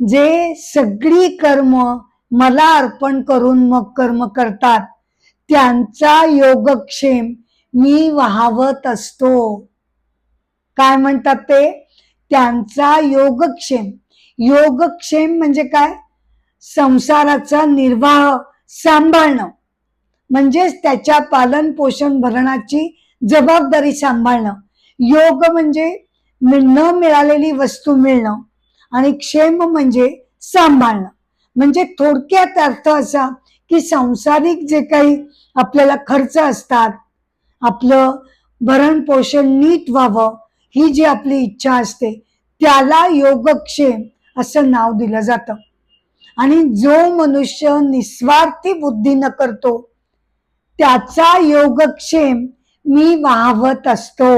जे सगळी कर्म मला अर्पण करून मग कर्म करतात, त्यांचा योगक्षेम मी वाहवत असतो. काय म्हणतात ते? त्यांचा योगक्षेम. योगक्षेम म्हणजे काय? संसाराचा निर्वाह सांभाळणं, म्हणजेच त्याच्या पालन पोषण भरणाची जबाबदारी सांभाळणं. योग म्हणजे न मिळालेली वस्तू मिळणं आणि क्षेम म्हणजे सांभाळणं. म्हणजे थोडक्यात अर्थ असा की संसारिक जे काही आपल्याला खर्च असतात, आपलं भरण पोषण नीट व्हावं ही जी आपली इच्छा असते, त्याला योगक्षेम असं नाव दिलं जातं. आणि जो मनुष्य निस्वार्थी बुद्धीनं करतो त्याचा योगक्षेम मी वाहवत असतो.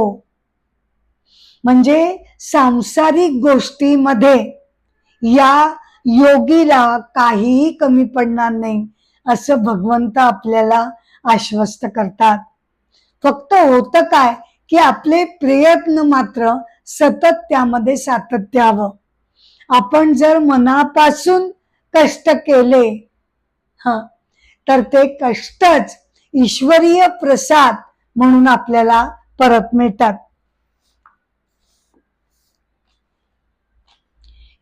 म्हणजे सांसारिक गोष्टीमध्ये या योगीला काहीही कमी पडणार नाही असं भगवंत आपल्याला आश्वस्त करतात. फक्त होतं काय की आपले प्रयत्न मात्र सतत त्यामध्ये सातत्य हवं. आपण जर मनापासून कष्ट केले तर ते कष्टच ईश्वरीय प्रसाद म्हणून आपल्याला परत मिळतात.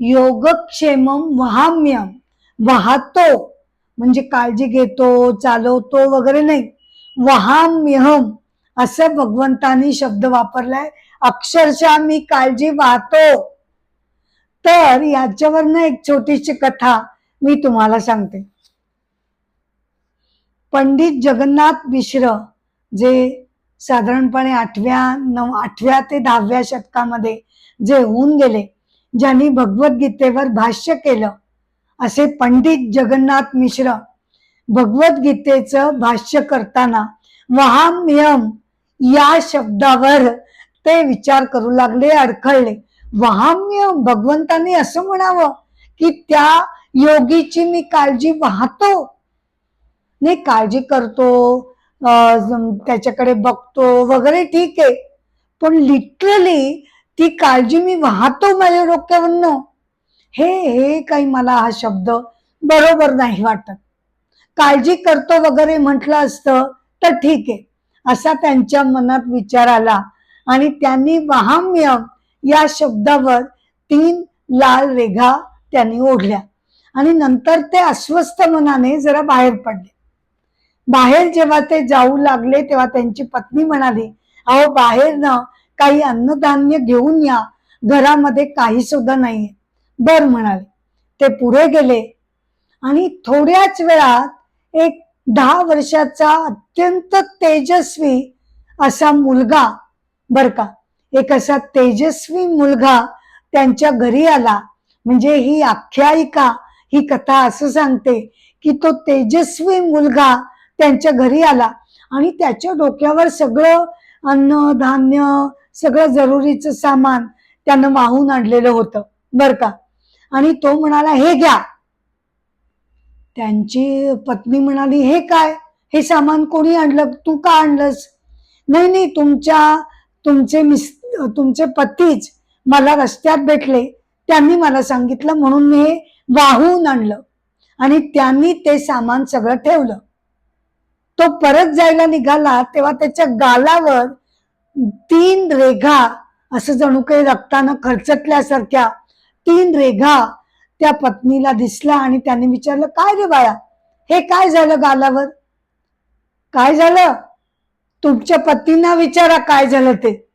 योगक्षेमम वहाम्यम, वाहतो म्हणजे काळजी घेतो, चालवतो वगैरे नाही, वहाम्यहम असं भगवंतानी शब्द वापरलाय. अक्षरशः मी काळजी वाहतो. तर याच्यावरनं एक छोटीशी कथा मी तुम्हाला सांगते. पंडित जगन्नाथ मिश्र, जे साधारणपणे 8व्या ते 10व्या शतकामध्ये जे होऊन गेले, ज्यांनी भगवद्गीतेवर भाष्य केलं, असे पंडित जगन्नाथ मिश्र भगवद्गीतेचं भाष्य करताना वहाम्यम या शब्दावर ते विचार करू लागले, अडखळले. वहाम्यम, भगवंतांनी असं म्हणावं की त्या योगीची मी काळजी वाहतो? नाही, काळजी करतो, त्याच्याकडे बघतो वगैरे ठीक आहे, पण लिटरली ती काळजी मी वाहतो माझ्या डोक्यावरनं, हे काही मला हा शब्द बरोबर नाही वाटत. काळजी करतो वगैरे म्हटलं असतं तर ठीक आहे, असा त्यांच्या मनात विचार आला आणि त्यांनी वहाम्यम या शब्दावर 3 लाल रेघा त्यांनी ओढल्या आणि नंतर ते अस्वस्थ मनाने जरा बाहेर पडले. बाहेर जेव्हा ते जाऊ लागले तेव्हा त्यांची पत्नी म्हणाली, अहो बाहेर ना काही अन्नधान्य घेऊन या, घरामध्ये काही सुद्धा नाहीये. बर म्हणाले. ते पुढे गेले आणि थोड्याच वेळात एक 10 वर्षाचा अत्यंत तेजस्वी असा मुलगा, बर का, एक असा तेजस्वी मुलगा त्यांच्या घरी आला. म्हणजे ही आख्यायिका, ही कथा असं सांगते की तो तेजस्वी मुलगा त्यांच्या घरी आला आणि त्याच्या डोक्यावर सगळं अन्न धान्य, सगळं जरुरीचं सामान त्यानं वाहून आणलेलं होतं, बर का. आणि तो म्हणाला, हे घ्या. त्यांची पत्नी म्हणाली, हे काय, हे सामान कोणी आणलं, तू का आणलंस? नाही, तुमचे पतीच मला रस्त्यात भेटले, त्यांनी मला सांगितलं म्हणून मी हे वाहून आणलं. आणि त्यांनी ते सामान सगळं ठेवलं. तो परत जायला निघाला तेव्हा त्याच्या गालावर 3 रेघा, असं जणू काही रक्तानं खरचटल्यासारख्या 3 रेघा त्या पत्नीला दिसला आणि त्याने विचारलं, काय रे बाळा, हे काय झालं गालावर? काय झालं? तुमच्या पतींना विचारा काय झालं ते.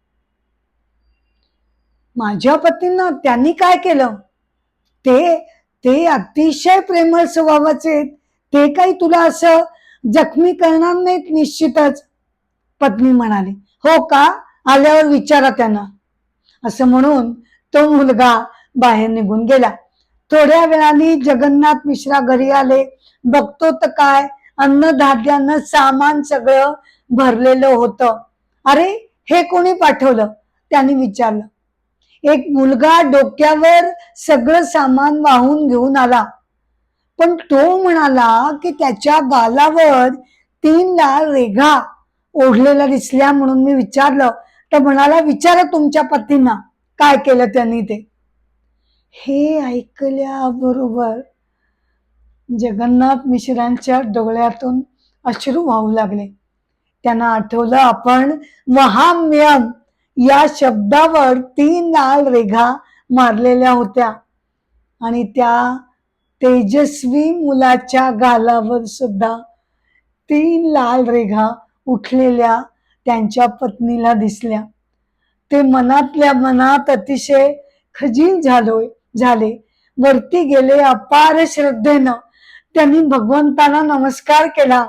माझ्या पतींना? त्यांनी काय केलं? ते ते अतिशय प्रेमळ स्वभावाचे, ते काही तुला असं जखमी करणार नाहीत निश्चितच. पत्नी म्हणाली, हो का? आल्यावर विचारा त्यांना. असं म्हणून तो मुलगा बाहेर निघून गेला. थोड्या वेळाने जगन्नाथ मिश्रा घरी आले. बघतो तर काय, अन्नधान्यानं सामान सगळं भरलेलं होतं. अरे, हे कोणी पाठवलं? त्यांनी विचारलं. एक मुलगा डोक्यावर सगळं सामान वाहून घेऊन आला. पण तो म्हणाला की त्याच्या गालावर 3 लाल रेघा ओढलेल्या दिसल्या, म्हणून मी विचारलं. तर म्हणाला, विचारा तुमच्या पतींना काय केलं त्यांनी ते. हे ऐकल्याबरोबर जगन्नाथ मिश्रांच्या डोळ्यातून अश्रू वाहू लागले. त्यांना आठवलं, आपण वहाम्यम या शब्दावर 3 लाल रेघा मारलेल्या होत्या आणि त्या तेजस्वी मुलाच्या गालावर सुद्धा 3 लाल रेघा उठलेल्या त्यांच्या पत्नीला दिसल्या. ते मनातल्या मनात अतिशय खजील झाले. वरती गेले. अपार श्रद्धेनं त्यांनी भगवंताला नमस्कार केला.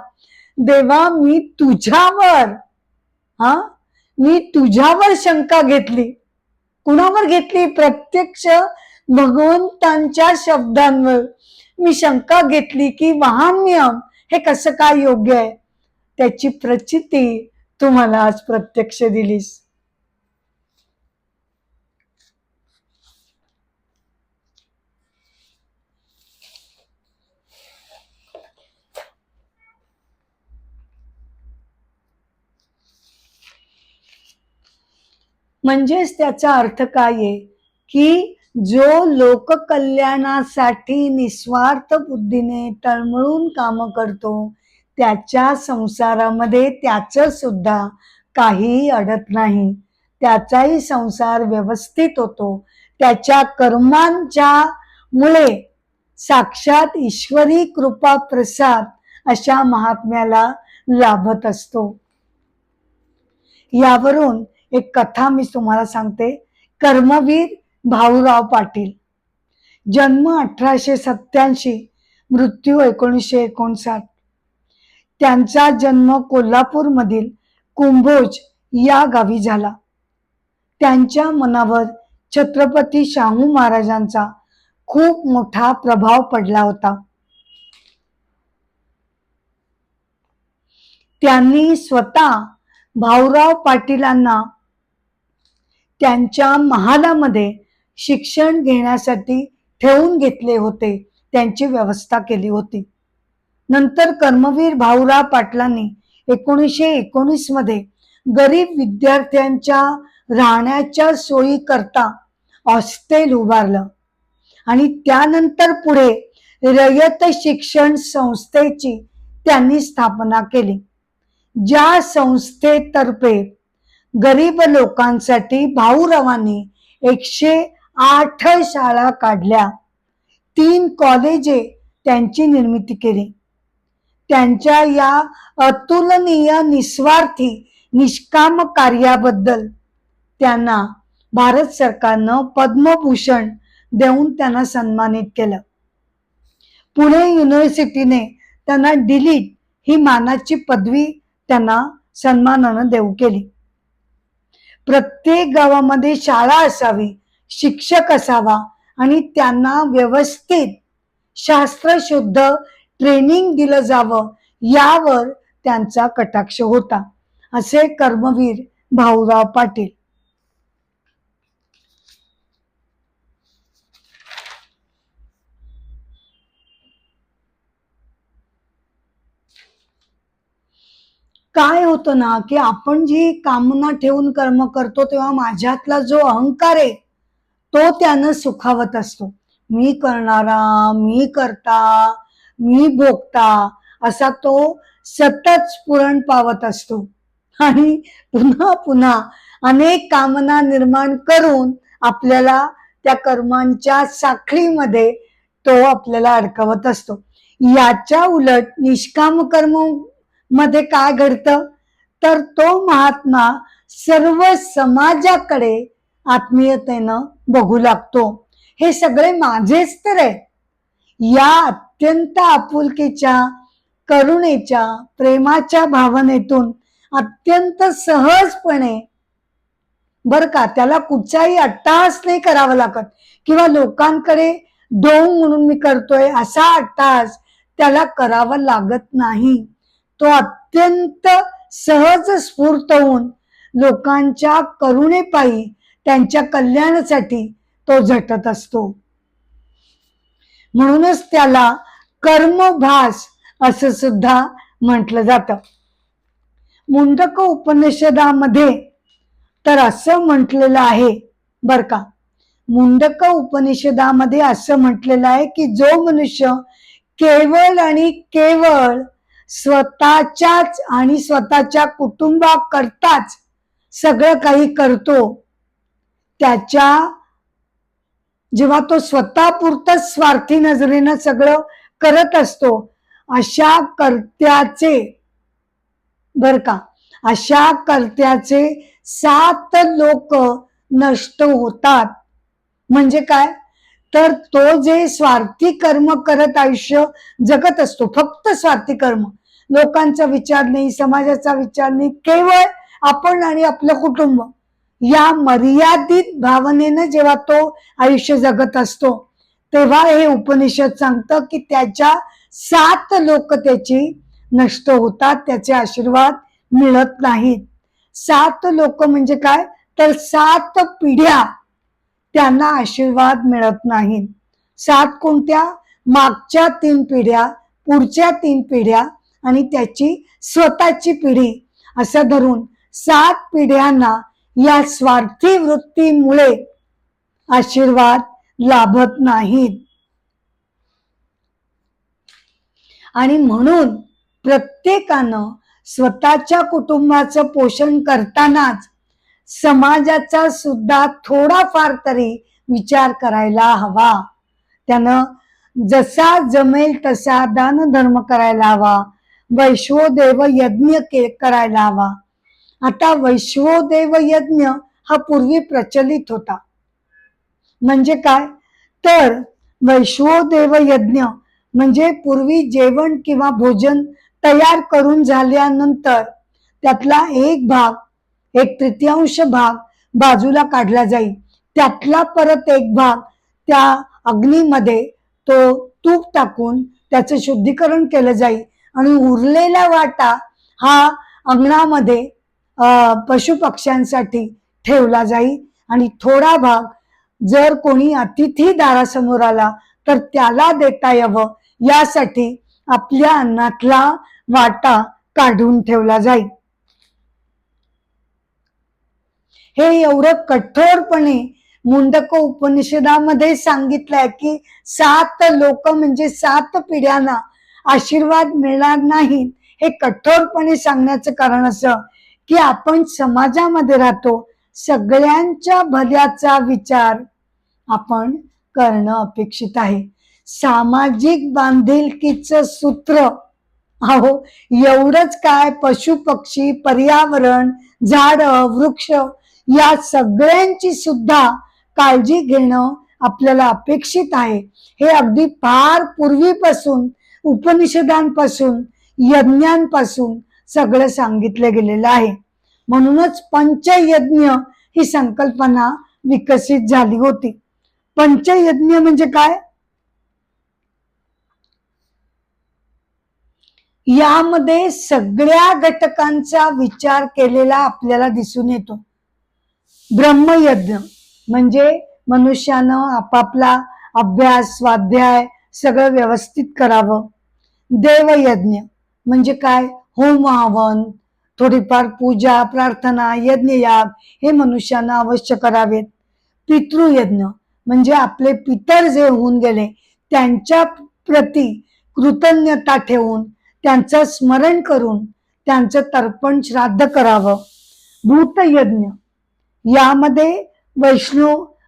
देवा, मी तुझ्यावर शंका घेतली. कुणावर घेतली? प्रत्यक्ष भगवंतांच्या शब्दांवर मी शंका घेतली की वहाम्यम हे कसं काय योग्य आहे. त्याची प्रचिती तू मला आज प्रत्यक्ष दिलीस. म्हणजेच त्याचा अर्थ काय आहे की जो लोककल्याणासाठी निस्वार्थ बुद्धीने तळमळून काम करतो, त्याच्या संसारामध्ये त्याचं सुद्धा काही अडत नाही. त्याचाही संसार व्यवस्थित होतो. त्याच्या कर्मांच्या मुळे साक्षात ईश्वरी कृपा प्रसाद अशा महात्म्याला लाभत असतो. यावरून एक कथा मी तुम्हाला सांगते. कर्मवीर भाऊराव पाटील, जन्म 1887, मृत्यू 1959. त्यांचा जन्म कोल्हापूरमधील कुंभोज या गावी झाला. त्यांच्या मनावर छत्रपती शाहू महाराजांचा खूप मोठा प्रभाव पडला होता. त्यांनी स्वतः भाऊराव पाटीलांना त्यांच्या महालामध्ये शिक्षण घेण्यासाठी ठेवून घेतले होते. त्यांची व्यवस्था केली होती. नंतर कर्मवीर भाऊराव पाटलांनी 1919 मध्ये गरीब विद्यार्थ्यांच्या राहण्याच्या सोयी करता हॉस्टेल उभारलं आणि त्यानंतर पुढे रयत शिक्षण संस्थेची त्यांनी स्थापना केली. ज्या संस्थेतर्फे गरीब लोकांसाठी भाऊरावांनी 108 शाळा काढल्या, 3 कॉलेजे त्यांची निर्मिती केली. त्यांच्या या अतुलनीय निस्वार्थी निष्काम कार्याबद्दल त्यांना भारत सरकारनं पद्मभूषण देऊन त्यांना सन्मानित केलं. पुणे युनिव्हर्सिटीने त्यांना डिलीट ही मानाची पदवी त्यांना सन्मानानं देऊ केली. प्रत्येक गावामध्ये शाळा असावी, शिक्षक असावा आणि त्यांना व्यवस्थित शास्त्रशुद्ध ट्रेनिंग दिलं जावं, यावर त्यांचा कटाक्ष होता. असे कर्मवीर भाऊराव पाटील. काय होतं ना की आपण जी कामना ठेवून कर्म करतो तेव्हा माझ्यातला जो अहंकार आहे तो त्यानं सुखावत असतो. मी करणारा, मी करता, मी भोगता असा तो सतत स्फुरण पावत असतो आणि पुन्हा पुन्हा अनेक कामना निर्माण करून आपल्याला त्या कर्मांच्या साखळीमध्ये तो आपल्याला अडकवत असतो. याच्या उलट निष्काम कर्म मध्ये काय घडतं, तर तो महात्मा सर्व समाजाकडे आत्मीयतेनं बघू लागतो. हे सगळे माझेच तर आहे. या अत्यंत आपुलकीच्या, करुणेच्या, प्रेमाच्या भावनेतून अत्यंत सहजपणे, बर का, त्याला कुठचाही अट्टहास नाही करावा लागत किंवा लोकांकडे ढोंग म्हणून मी करतोय असा अट्टहास त्याला करावा लागत नाही. तो अत्यंत सहज स्फूर्त होऊन लोकांच्या करुणेपायी त्यांच्या कल्याणासाठी तो झटत असतो. म्हणूनच त्याला कर्मभास असं सुद्धा म्हटलं जातं. मुंडक उपनिषदामध्ये तर असं म्हटलेलं आहे, बर का, मुंडक उपनिषदामध्ये असं म्हटलेलं आहे की जो मनुष्य केवळ आणि केवळ स्वतःच्याच आणि स्वतःच्या कुटुंबाकरताच सगळं काही करतो, त्याच्या जेव्हा तो स्वतःपुरतं स्वार्थी नजरेनं सगळं करत असतो, अशा कर्त्याचे, बर का, अशा कर्त्याचे 7 लोक नष्ट होतात. म्हणजे काय, तर तो जे स्वार्थी कर्म करत आयुष्य जगत असतो, फक्त स्वार्थी कर्म, लोकांचा विचार नाही, समाजाचा विचार नाही, केवळ आपण आणि आपलं कुटुंब या मर्यादित भावनेनं जेव्हा तो आयुष्य जगत असतो, तेव्हा हे उपनिषद सांगतं की त्याच्या 7 लोक त्याची नष्ट होतात, त्याचे आशीर्वाद मिळत नाहीत. 7 लोक म्हणजे काय, तर 7 पिढ्या त्यांना आशीर्वाद मिळत नाहीत. 7 कोणत्या, मागच्या 3 पिढ्या, पुढच्या 3 पिढ्या आणि त्याची स्वतःची पिढी, असं धरून 7 पिढ्यांना या स्वार्थी वृत्तीमुळे आशीर्वाद लाभत नाहीत. आणि म्हणून प्रत्येकानं स्वतःच्या कुटुंबाचं पोषण करतानाच समाजाचा सुद्धा थोडाफार तरी विचार करायला हवा. त्यानं जसा जमेल तसा दान धर्म करायला हवा, वैश्वदेव यज्ञ करायला हवा. आता वैश्वदेव यज्ञ हा पूर्वी प्रचलित होता. म्हणजे काय, तर वैश्वदेव यज्ञ म्हणजे पूर्वी जेवण किंवा भोजन तयार करून झाल्यानंतर त्यातला एक भाग, 1/3 भाग बाजूला काढला जाईल. त्यातला परत एक भाग त्या अग्नीमध्ये तो तूप टाकून त्याचं शुद्धीकरण केलं जाईल आणि उरलेला वाटा हा अंगणामध्ये पशुपक्ष्यांसाठी ठेवला जाईल. आणि थोडा भाग जर कोणी अतिथी दारासमोर आला तर त्याला देता यावं यासाठी आपल्या अन्नातला वाटा काढून ठेवला जाईल. हे एवढं कठोरपणे मुंडक उपनिषदामध्ये सांगितलंय की 7 लोक म्हणजे 7 पिढ्यांना आशीर्वाद मिळणार नाहीत. हे कठोरपणे सांगण्याचं कारण असं की आपण समाजामध्ये राहतो, सगळ्यांच्या भल्याचा विचार आपण करणं अपेक्षित आहे. सामाजिक बांधिलकीचं सूत्र, अहो एवढंच काय, पशु पक्षी, पर्यावरण, झाड, वृक्ष या सगळ्यांची सुद्धा काळजी घेणं आपल्याला अपेक्षित आहे. हे अगदी फार पूर्वीपासून, उपनिषदांपासून, यज्ञांपासून सगळं सांगितलं गेलेलं आहे. म्हणूनच पंचयज्ञ ही संकल्पना विकसित झाली होती. पंचयज्ञ म्हणजे काय, यामध्ये सगळ्या घटकांचा विचार केलेला आपल्याला दिसून येतो. ब्रह्मयज्ञ म्हणजे मनुष्यानं आपापला अभ्यास, स्वाध्याय सगळं व्यवस्थित करावं. देवयज्ञ म्हणजे काय, होम हवन, थोडीफार पूजा, प्रार्थना, यज्ञयाग हे मनुष्यानं अवश्य करावेत. पितृयज्ञ म्हणजे आपले पितर जे होऊन गेले त्यांच्या प्रती कृतज्ञता ठेवून त्यांचं स्मरण करून त्यांचं तर्पण श्राद्ध करावं. भूतयज्ञ यामध्ये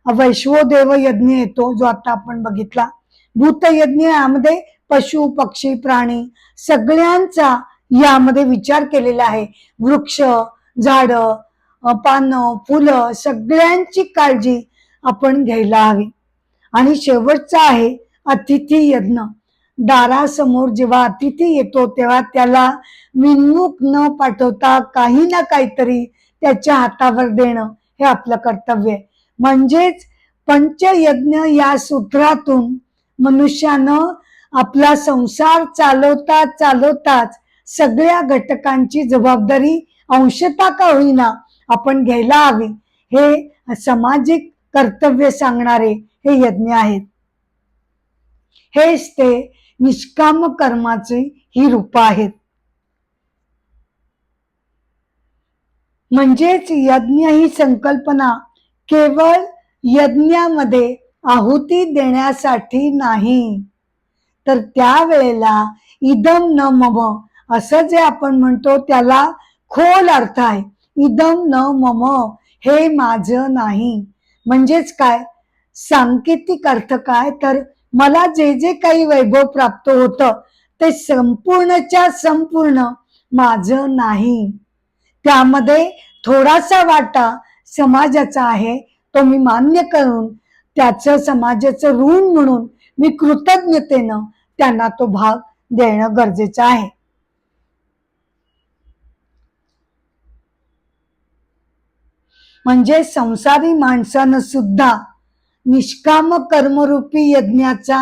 वैश्वदेव यज्ञ येतो, जो आता आपण बघितला. भूतयज्ञ यामध्ये पशु पक्षी प्राणी सगळ्यांचा यामध्ये विचार केलेला आहे. वृक्ष झाड पानं फुलं सगळ्यांची काळजी आपण घ्यायला हवी. आणि शेवटचा आहे अतिथी यज्ञ. दारासमोर जेव्हा अतिथी येतो तेव्हा त्याला विनमुख न पाठवता काही ना काहीतरी त्याच्या हातावर देणं हे आपलं कर्तव्य आहे. म्हणजेच पंचयज्ञ या सूत्रातून मनुष्यानं आपला संसार चालवताच सगळ्या घटकांची जबाबदारी अंशतः का होईना आपण घ्यायला हवी. हे सामाजिक कर्तव्य सांगणारे हे यज्ञ आहेत. हेच ते निष्काम कर्माची ही रूप आहेत. म्हणजेच यज्ञ ही संकल्पना केवळ यज्ञामध्ये आहुती देण्यासाठी नाही, तर त्यावेळेला इदम न मम असं जे आपण म्हणतो त्याला खोल अर्थ आहे. इदम न मम हे माझं नाही. म्हणजेच काय सांकेतिक अर्थ काय, तर मला जे जे काही वैभव प्राप्त होतं ते संपूर्णच्या संपूर्ण माझं नाही. त्यामध्ये थोडासा वाटा समाजाचा आहे, तो मी मान्य करून त्याचं समाजाचं ऋण म्हणून मी कृतज्ञतेनं त्यांना तो भाग देणं गरजेचं आहे. म्हणजे संसारी माणसानं सुद्धा निष्काम कर्मरूपी यज्ञाचा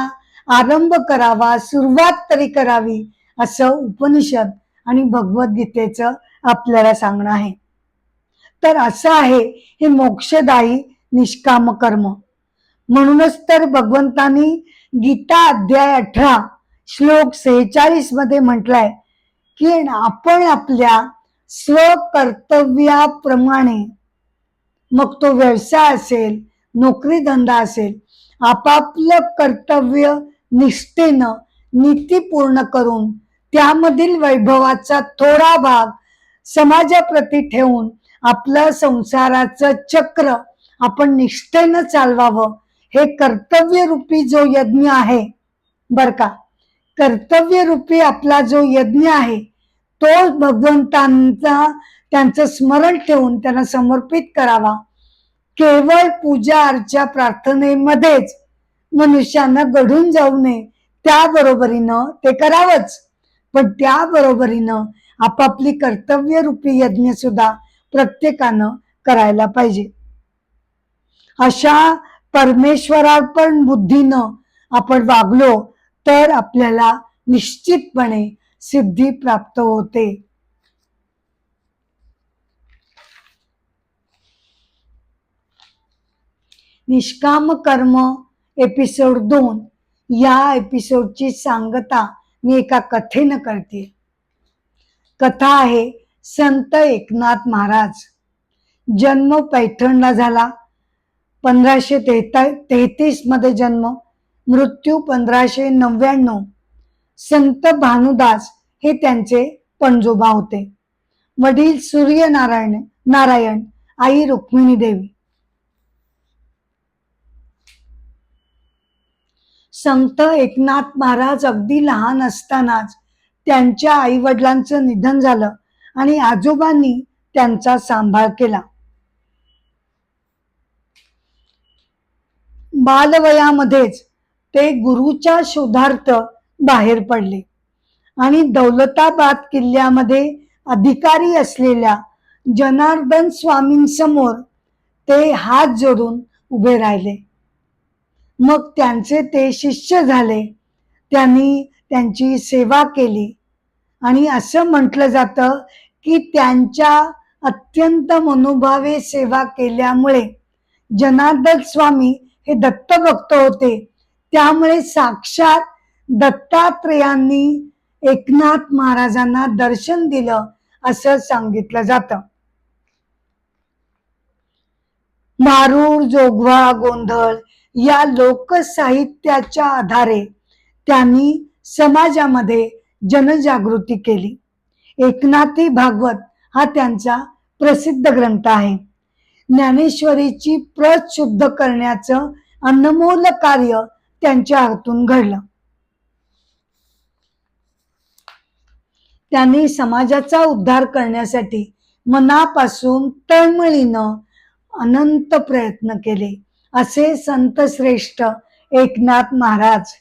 आरंभ करावा, सुरुवात तरी करावी, असं उपनिषद आणि भगवद्गीतेचं आपल्याला सांगणं आहे. तर असं आहे हे मोक्षदायी निष्काम कर्म. म्हणूनच तर भगवंतांनी गीता अध्याय 18 श्लोक 46 मध्ये म्हटलंय की आपण आपल्या स्वकर्तव्याप्रमाणे, मग तो व्यवसाय असेल नोकरी धंदा असेल, आपापलं कर्तव्य निष्ठेनं नीतीपूर्ण करून त्यामधील वैभवाचा थोडा भाग समाजाप्रती ठेवून आपलं संसाराचं चक्र आपण निष्ठेनं चालवावं. हे कर्तव्यरूपी जो यज्ञ आहे बर का, कर्तव्यरूपी आपला जो यज्ञ आहे तो भगवंतांचा त्यांचं स्मरण ठेवून त्यांना समर्पित करावा. केवळ पूजा अर्चा प्रार्थनेमध्येच मनुष्यानं घडून जाऊ नये, त्याबरोबरीनं ते करावंच, पण त्याबरोबरीनं आपापली कर्तव्यरूपी यज्ञ सुद्धा प्रत्येकानं करायला पाहिजे. अशा परमेश्वरार्पण बुद्धीनं आपण वागलो तर आपल्याला निश्चितपणे सिद्धी प्राप्त होते. निष्काम कर्म एपिसोड 2 या एपिसोडची सांगता मी एका कथेनं करते. कथा आहे संत एकनाथ महाराज. जन्म पैठणला झाला. 1533 मध्ये जन्म, मृत्यू 1599. संत भानुदास हे त्यांचे पणजोबा होते. वडील सूर्यनारायण, आई रुक्मिणी देवी. संत एकनाथ महाराज अगदी लहान असतानाच त्यांच्या आई वडिलांचं निधन झालं आणि आजोबांनी त्यांचा सांभाळ केला. बालवयामध्येच ते गुरुच्या शोधार्थ बाहेर पडले आणि दौलताबाद किल्ल्यामध्ये अधिकारी असलेल्या जनार्दन स्वामींसमोर ते हात जोडून उभे राहिले. मग त्यांचे ते शिष्य झाले. त्यांनी त्यांची सेवा केली आणि असं म्हटलं जातं की त्यांच्या अत्यंत मनोभावे सेवा केल्यामुळे जनार्दन स्वामी हे दत्तभक्त होते. त्यामुळे साक्षात दत्तात्रेयांनी एकनाथ महाराजांना दर्शन दिलं असं सांगितलं जातं. भारूड, जोगवा, गोंधळ या लोकसाहित्याच्या आधारे त्यांनी समाजामध्ये जनजागृती केली. एकनाथी भागवत हा त्यांचा प्रसिद्ध ग्रंथ आहे. ज्ञानेश्वरीची प्रत शुद्ध करण्याचं अनमोल कार्य त्यांच्या हातून घडलं. त्यांनी समाजाचा उद्धार करण्यासाठी मनापासून तळमळीनं अनंत प्रयत्न केले, असे संत श्रेष्ठ एकनाथ महाराज.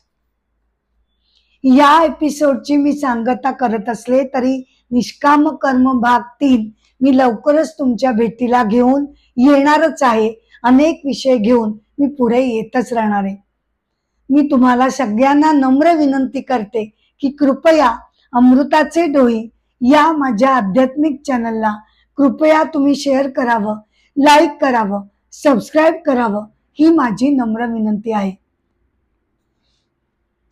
या एपिसोडची मी सांगता करत असले तरी निष्काम कर्म भाग 3 मी लवकरच तुमच्या भेटीला घेऊन येणारच आहे. अनेक विषय घेऊन मी पुढे येतच राहणार आहे. मी तुम्हाला सगळ्यांना नम्र विनंती करते की कृपया अमृताचे डोही या माझ्या आध्यात्मिक चॅनलला कृपया तुम्ही शेअर करावं, लाईक करावं, सबस्क्राईब करावं, ही माझी नम्र विनंती आहे.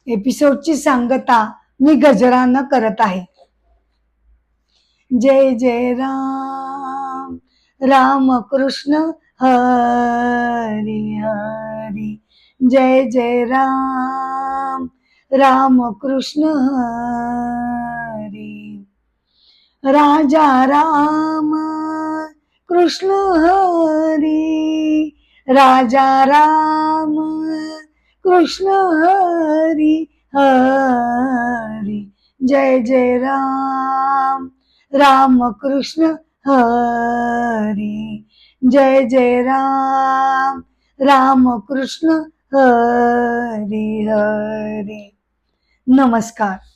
एपिसोडची सांगता मी गजरानं करत आहे. जय जय राम राम कृष्ण हरी हरी, जय जय राम राम कृष्ण हरी. राजा राम कृष्ण हरी, राजा राम कृष्ण हरी हरी, जय जय राम राम कृष्ण हरी, जय जय राम राम कृष्ण हरी हरी. नमस्कार.